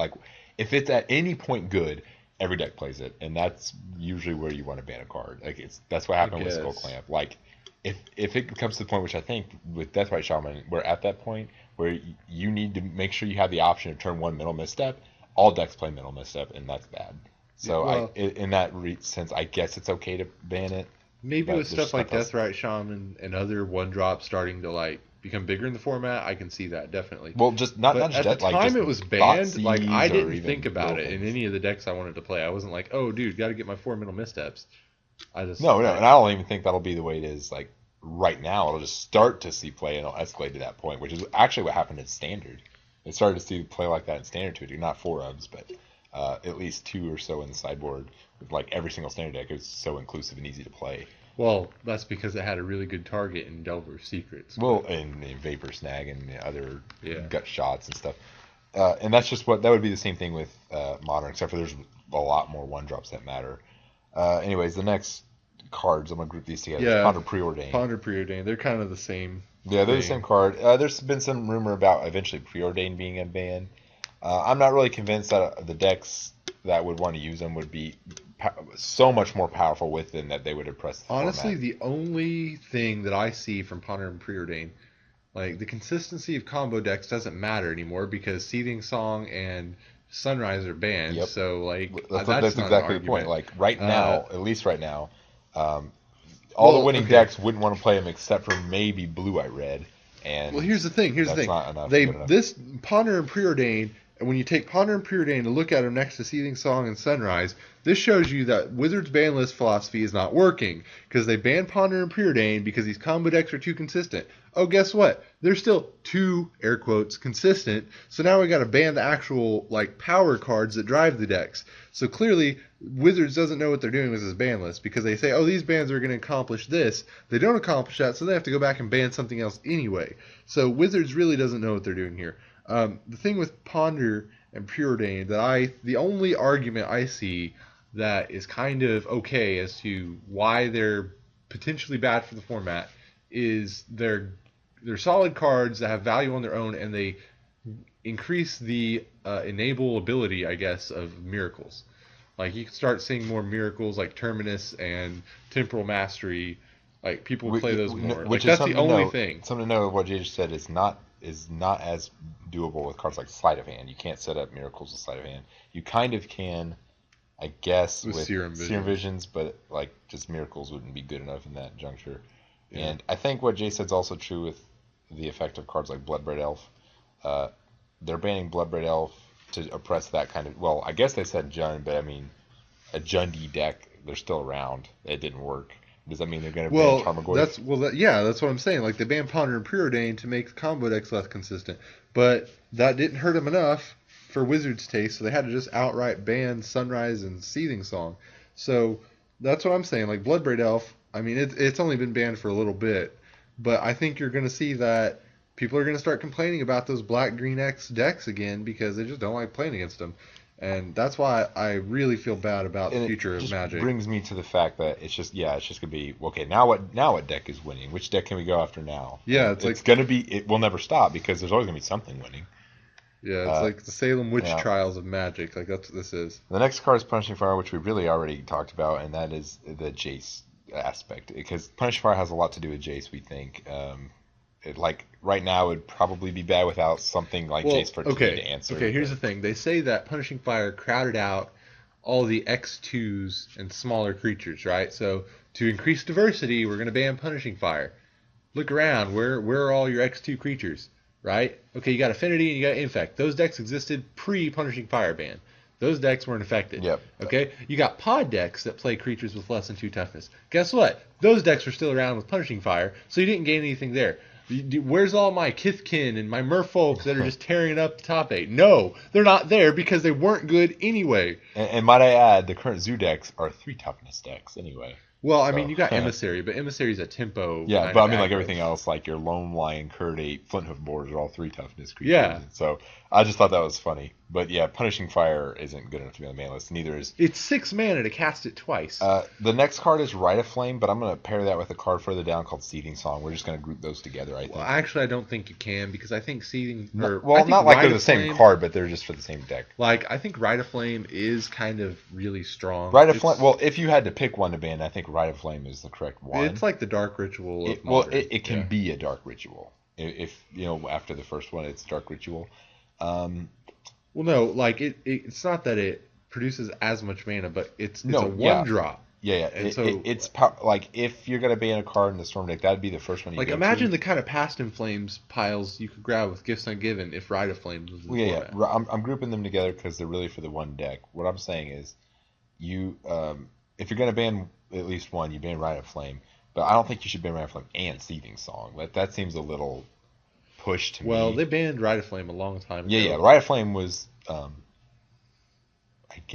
if it's at any point good, every deck plays it, and that's usually where you want to ban a card. Like that's what happened with Skull guess. Clamp. Like if it comes to the point, which I think with Deathrite Shaman, we're at that point where you need to make sure you have the option of turn 1 Mental Misstep. All decks play Mental Misstep, and that's bad. So Well, in that sense, I guess it's okay to ban it. maybe But with there's stuff like stuff else. Deathrite Shaman and other one drops starting to like become bigger in the format, I can see that definitely. Well, just not But just at the that, like time just it was banned, like I Thoughtseize or didn't even think about little it in things. any of the decks I wanted to play. I wasn't like, oh, dude, got to get my 4 mental missteps. I just No, like, and I don't even think that'll be the way it is. Like right now, it'll just start to see play and it'll escalate to that point, which is actually what happened in Standard. It started to see play like that in Standard too. Not 4-ofs, but at least 2 or so in the sideboard. With like every single Standard deck, it was so inclusive and easy to play. well, that's because it had a really good target in Delver's Secrets. Well, and Vapor Snag and the other Yeah. gut shots and stuff. And that's just that would be the same thing with Modern, except for there's a lot more 1-drops that matter. Anyways, the next cards, I'm going to group these together. Yeah. Ponder Preordain. Ponder Preordain, they're kind of the same. Yeah, they're the thing. same card. There's been some rumor about eventually Preordain being a ban. I'm not really convinced that the decks that would want to use them would be so much more powerful with them that they would oppress the Honestly, format. the only thing that I see from Ponder and Preordain, like the consistency of combo decks doesn't matter anymore because Seething Song and Sunrise are banned. Yep. So like That's not an exactly the argument. point. Like right now, Uh, at least right now, all well, the winning okay. decks wouldn't want to play them except for maybe Blue Eye Red. And Well, here's the thing. Here's the that's thing. not enough, They good enough. this Ponder and Preordain, and when you take Ponder and Preordain and look at them next to Seething Song and Sunrise, this shows you that Wizards' ban list philosophy is not working because they banned Ponder and Preordain because these combo decks are too consistent. Oh, guess what? They're still too air quotes consistent. So now we got to ban the actual like power cards that drive the decks. So clearly, Wizards doesn't know what they're doing with this ban list because they say, oh, these bans are going to accomplish this. They don't accomplish that, so they have to go back and ban something else anyway. So Wizards really doesn't know what they're doing here. The thing with Ponder and Preordain the only argument I see that is kind of okay as to why they're potentially bad for the format is they're solid cards that have value on their own and they increase the enable ability, I guess, of miracles. Like you can start seeing more miracles like Terminus and Temporal Mastery. Like people would play those more. Like Which is that's something the to only note- thing. Something to know what Jay just said is not as doable with cards like Sleight of Hand. You can't set up miracles with Sleight of Hand. You kind of can, I guess, With with Serum Visions, but like just miracles wouldn't be good enough in that juncture. Yeah. And I think what Jay said is also true with the effect of cards like Bloodbraid Elf. They're banning Bloodbraid Elf to oppress that kind of. Well, I guess they said Jund, but I mean, a Jundy deck, they're still around. It didn't work. Does that mean they're going to ban Tarmogoyf? That's what I'm saying. Like they banned Ponder and Preordain to make combo decks less consistent, but that didn't hurt them enough for Wizards' taste, so they had to just outright ban Sunrise and Seething Song. So that's what I'm saying. Like Bloodbraid Elf, I mean it's only been banned for a little bit, but I think you're going to see that people are going to start complaining about those Black Green X decks again because they just don't like playing against them. And that's why I really feel bad about the And future it of just Magic. brings me to the fact that it's just gonna be okay. Now what deck is winning? Which deck can we go after now? Yeah, And it's gonna be. It will never stop because there's always gonna be something winning. Yeah, it's like the Salem Witch yeah. Trials of Magic. Like that's what this is. The next card is Punishing Fire, which we really already talked about, and that is the Jace aspect because Punishing Fire has a lot to do with Jace. We think. Like right now, it would probably be bad without something like Jace for okay. to answer. Okay, here's the thing. They say that Punishing Fire crowded out all the X2s and smaller creatures, right? So to increase diversity, we're going to ban Punishing Fire. Look around. Where are all your X2 creatures, right? Okay, you got Affinity and you got Infect. Those decks existed pre-Punishing Fire ban. Those decks weren't affected. Yep. Okay? You got pod decks that play creatures with less than 2 toughness. Guess what? Those decks were still around with Punishing Fire, so you didn't gain anything there. Where's all my Kithkin and my Merfolk that are just tearing up the top 8? No, they're not there because they weren't good anyway. And might I add, the current Zoo decks are 3 toughness decks anyway. Well, I So, mean, you got yeah. Emissary, but Emissary's a tempo. Yeah, kind but I of mean, like aggro. everything else, like your Lone Lion, Curd 8, Flinthoof boards are all 3 toughness creatures. Yeah. So I just thought that was funny. But yeah, Punishing Fire isn't good enough to be on the main list. Neither is. It's 6 mana to cast it twice. The next card is Rite of Flame, but I'm going to pair that with a card further down called Seething Song. We're just going to group those together, I think. well, actually, I don't think you can because I think Seething. Well, I think not like Rite they're the of same Flame- card, but they're just for the same deck. Like, I think Rite of Flame is kind of really strong. Rite of It's- Flame. Well, if you had to pick one to ban, I think Rite of Flame is the correct one. It's like the Dark Ritual. Of Well, Modern. it can Yeah. be a dark ritual. If after the first one, it's dark ritual. Well, no, like it's not that it produces as much mana, but it's No, a one yeah. drop. Yeah. And so It's like if you're gonna ban a card in the Storm deck, that'd be the first one you like go imagine to. the kind of Past in Flames piles you could grab with Gifts Ungiven if Rite of Flames was in the Well, yeah. format. I'm grouping them together because they're really for the one deck. What I'm saying is, you if you're gonna ban at least one, you ban Rite of Flame. But I don't think you should ban Rite of Flame and Seething Song. That seems a little pushed to Well, me. they banned Rite of Flame a long time ago. Yeah. Rite of Flame was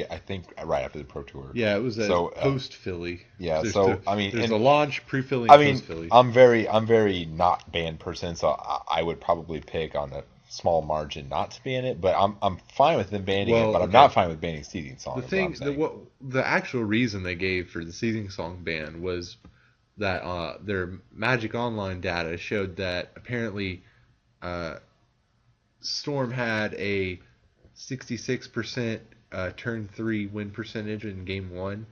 I think right after the Pro Tour. Yeah, it was a So, post Philly. yeah, There's so, I mean, there's and- a launch pre-Philly, I mean, post Philly. I'm very not banned person, so I would probably pick on a small margin not to ban it. But I'm fine with them banning Well, it, but I'm okay. not fine with banning Seething Song. The is what I'm thing, saying. the actual reason they gave for the Seething Song ban was that their Magic Online data showed that apparently Storm had a 66% turn 3 win percentage in game 1,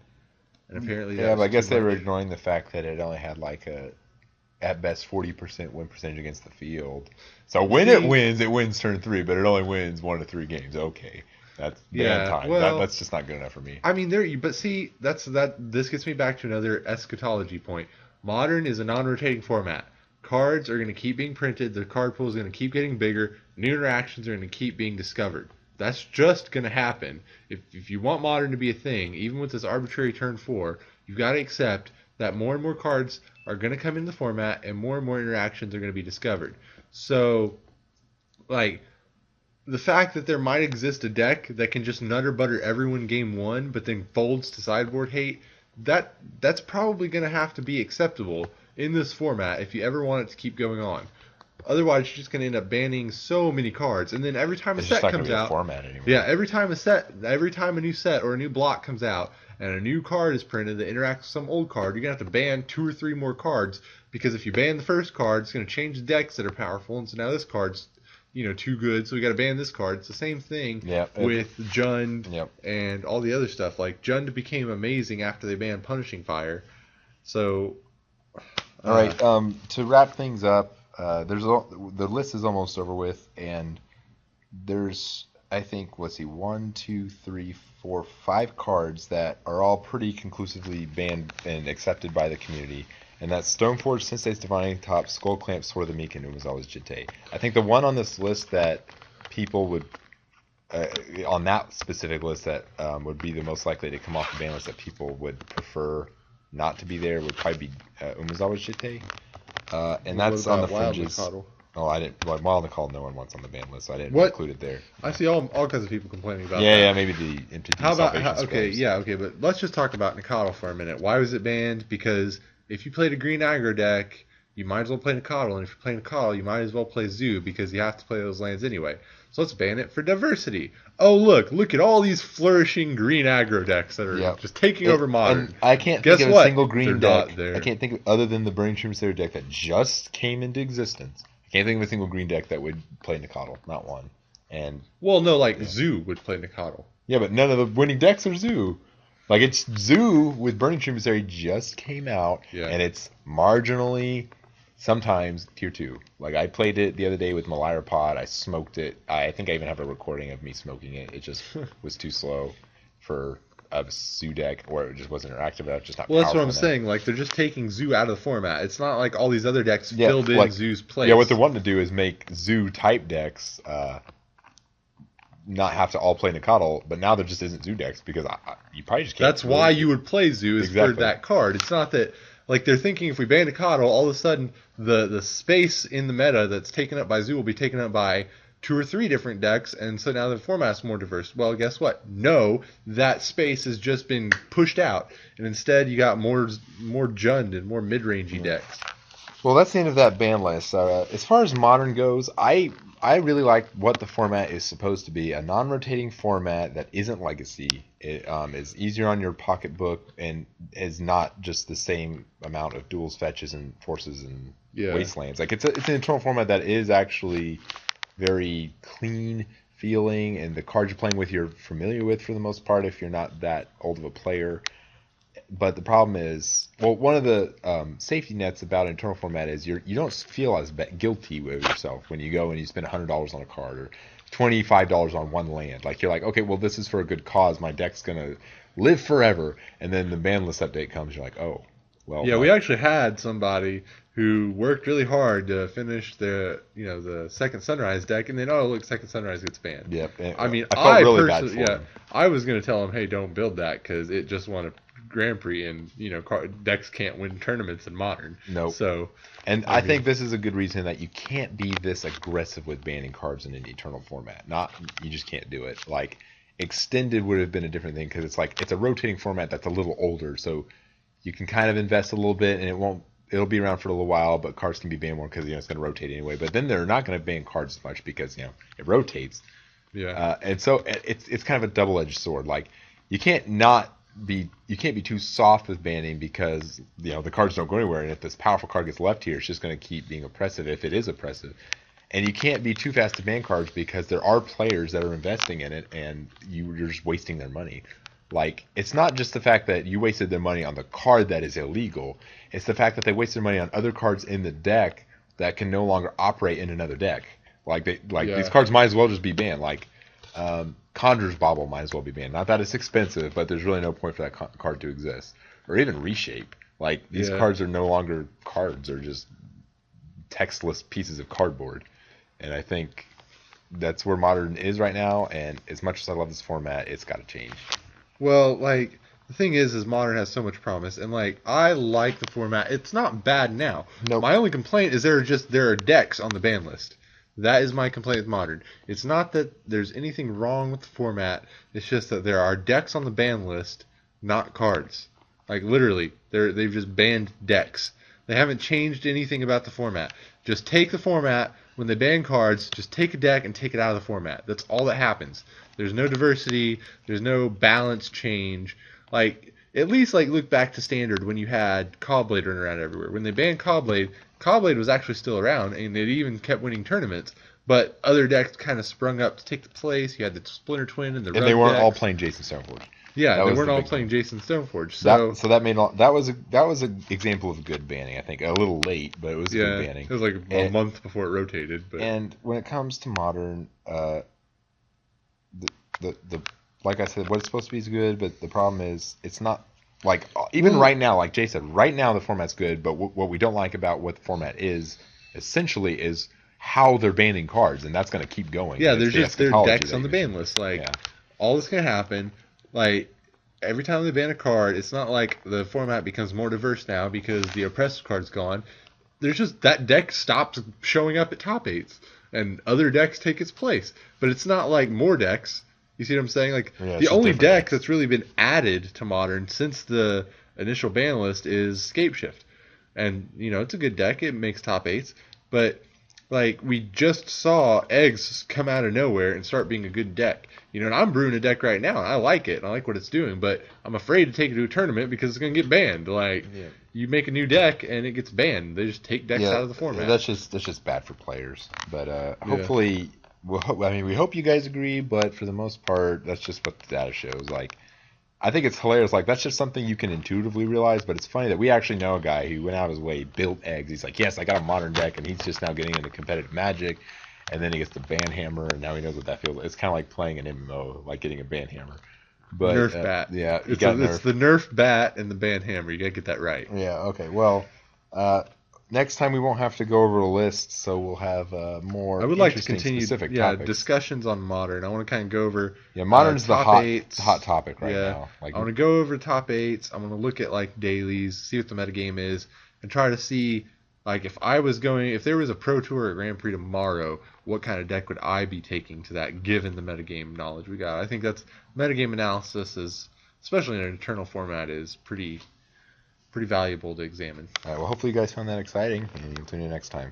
and apparently that Yeah, was but I guess too they were much. ignoring the fact that it only had like a at best 40% win percentage against the field. So when it wins turn 3, but it only wins 1 to 3 games. Okay, that's Yeah, ban time. well- That's just not good enough for me. I mean, but see, this gets me back to another eschatology point. Modern is a non-rotating format. Cards are going to keep being printed. The card pool is going to keep getting bigger. New interactions are going to keep being discovered. That's just going to happen. If you want Modern to be a thing, even with this arbitrary turn 4, you've got to accept that more and more cards are going to come in the format and more interactions are going to be discovered. So, like, the fact that there might exist a deck that can just nutter butter everyone game 1 but then folds to sideboard hate, that's probably going to have to be acceptable in this format if you ever want it to keep going on. Otherwise, you're just going to end up banning so many cards, and then every time a It's set just not going comes to be a out, format anymore. yeah, every time a new set or a new block comes out and a new card is printed that interacts with some old card, you're going to have to ban 2 or 3 more cards, because if you ban the first card, it's going to change the decks that are powerful, and so now this card's too good, so we got to ban this card. It's the same thing with Jund and all the other stuff. Like, Jund became amazing after they banned Punishing Fire. So, all right. To wrap things up, the list is almost over with, and there's I think 1, 2, 3, 4, 5 cards that are all pretty conclusively banned and accepted by the community. And that's Stoneforge, Sensei's Divining Top, Skull Clamp, Sword of the Meek, and Umezawa's Jitte. I think the one on this list that people would, on that specific list that would be the most likely to come off the ban list that people would prefer not to be there would probably be Umezawa's Jitte. And that's on the fringes. Oh, I didn't. Well, Wild Nicole, no one wants on the ban list, so I didn't include it there. I see all kinds of people complaining about that. Yeah, maybe the MTT How about Salvation Scrolls. but let's just talk about Nikado for a minute. Why was it banned? Because if you played a green aggro deck, you might as well play Nikado, and if you're playing Nikado, you might as well play Zoo because you have to play those lands anyway. So let's ban it for diversity. Oh, look at all these flourishing green aggro decks that are just taking over Modern. And I can't Guess think of what? a single green They're deck. not there. I can't think of, other than the Burning Tributary deck that just came into existence. I can't think of a single green deck that would play Nikado. Not one. And Well, no, like Zoo would play Nikado. yeah, but none of the winning decks are Zoo. Like, it's Zoo with Burning Tributary just came out, and it's marginally, sometimes, tier 2. Like, I played it the other day with Malira Pod. I smoked it. I think I even have a recording of me smoking it. It just was too slow for a Zoo deck, or it just wasn't interactive enough, just not Well, that's what I'm powerful saying. Like, they're just taking Zoo out of the format. It's not like all these other decks Yeah, filled in like- Zoo's place. Yeah, what they're wanting to do is make Zoo type decks not have to all play Nikado, but now there just isn't Zoo decks because you probably just can't. That's why you would play Zoo is for Exactly. that card. It's not that, like, they're thinking if we ban Nikado, all of a sudden the space in the meta that's taken up by Zoo will be taken up by 2 or 3 different decks, and so now the format's more diverse. Well, guess what? No, that space has just been pushed out, and instead you got more Jund and more mid-rangey decks. Well, that's the end of that ban list. As far as Modern goes, I really like what the format is supposed to be. A non-rotating format that isn't Legacy. It is easier on your pocketbook and is not just the same amount of duels, fetches, and forces and wastelands. Like, it's an internal format that is actually very clean feeling, and the cards you're playing with you're familiar with for the most part if you're not that old of a player. But the problem is, well, one of the safety nets about internal format is you don't feel as guilty with yourself when you go and you spend $100 on a card or $25 on one land. Like, you're like, okay, well, this is for a good cause. My deck's gonna live forever. And then the ban list update comes. You're like, oh, well. Yeah, we actually had somebody who worked really hard to finish the Second Sunrise deck, and then look, Second Sunrise gets banned. Yep. I mean, I felt really bad personally, for him. I was gonna tell him, hey, don't build that because it just won a Grand Prix, and decks can't win tournaments in Modern. Nope. So, And I think this is a good reason that you can't be this aggressive with banning cards in an Eternal format. You just can't do it. Like, Extended would have been a different thing because it's a rotating format that's a little older, so you can kind of invest a little bit, and it'll be around for a little while, but cards can be banned more because it's going to rotate anyway. But then they're not going to ban cards as much because it rotates. yeah. And so it's kind of a double-edged sword. Like, you can't be too soft with banning because the cards don't go anywhere, and if this powerful card gets left here, it's just going to keep being oppressive if it is oppressive. And you can't be too fast to ban cards because there are players that are investing in it, and you're just wasting their money. Like, it's not just the fact that you wasted their money on the card that is illegal. It's the fact that they wasted money on other cards in the deck that can no longer operate in another deck. These cards might as well just be banned. Like, Conjurer's Bauble might as well be banned. Not that it's expensive, but there's really no point for that card to exist. Or even Reshape. Like, these cards are no longer cards. They're just textless pieces of cardboard. And I think that's where Modern is right now. And as much as I love this format, it's got to change. Well, like, the thing is Modern has so much promise, and I like the format. It's not bad now. Nope. My only complaint is there are decks on the ban list. That is my complaint with Modern. It's not that there's anything wrong with the format. It's just that there are decks on the ban list, not cards. Like, literally, they've just banned decks. They haven't changed anything about the format. Just take the format. When they ban cards, just take a deck and take it out of the format. That's all that happens. There's no diversity. There's no balance change. Like, at least look back to Standard when you had Caw-Blade running around everywhere. When they banned Caw-Blade was actually still around, and it even kept winning tournaments. But other decks kind of sprung up to take the place. You had the Splinter Twin and the Rogue And they weren't decks. all playing Jason Stoneforge. Yeah, they weren't all playing Jason Stoneforge. So that was an example of good banning. I think a little late, but it was good banning. It was like a month before it rotated. But and when it comes to Modern, the like I said, what it's supposed to be is good, but the problem is it's not like even right now. Like Jay said, right now the format's good, but what we don't like about what the format is essentially is how they're banning cards, and that's going to keep going. Yeah, there's decks on the ban list. All that's going to happen. Like, every time they ban a card, it's not like the format becomes more diverse now because the oppressive card's gone. There's just that deck stops showing up at top 8s, and other decks take its place. But it's not like more decks. You see what I'm saying? Like, the only deck that's really been added to Modern since the initial ban list is Scapeshift. And, it's a good deck. It makes top 8s. But, we just saw Eggs come out of nowhere and start being a good deck. And I'm brewing a deck right now, and I like it. I like what it's doing, but I'm afraid to take it to a tournament because it's going to get banned. You make a new deck, and it gets banned. They just take decks out of the format. That's just bad for players. But hopefully, we hope you guys agree, but for the most part, that's just what the data shows. I think it's hilarious. That's just something you can intuitively realize, but it's funny that we actually know a guy who went out of his way, built Eggs. He's like, yes, I got a Modern deck, and he's just now getting into competitive Magic. And then he gets the Banhammer, and now he knows what that feels like. It's kind of like playing an MMO, like getting a Banhammer. But Nerf bat. Yeah, it's the Nerf bat and the Banhammer. You got to get that right. Yeah, okay. Well, next time we won't have to go over a list, so we'll have more I would like to continue specific topics. Discussions on Modern. I want to kind of go over Modern's the hot 8s. hot topic right now. I want to go over top 8s. I want to look at dailies, see what the metagame is, and try to see if there was a Pro Tour or Grand Prix tomorrow, what kind of deck would I be taking to that given the metagame knowledge we got? I think that's metagame analysis is, especially in an Eternal format, is pretty valuable to examine. All right, well, hopefully you guys found that exciting, and you'll tune in next time.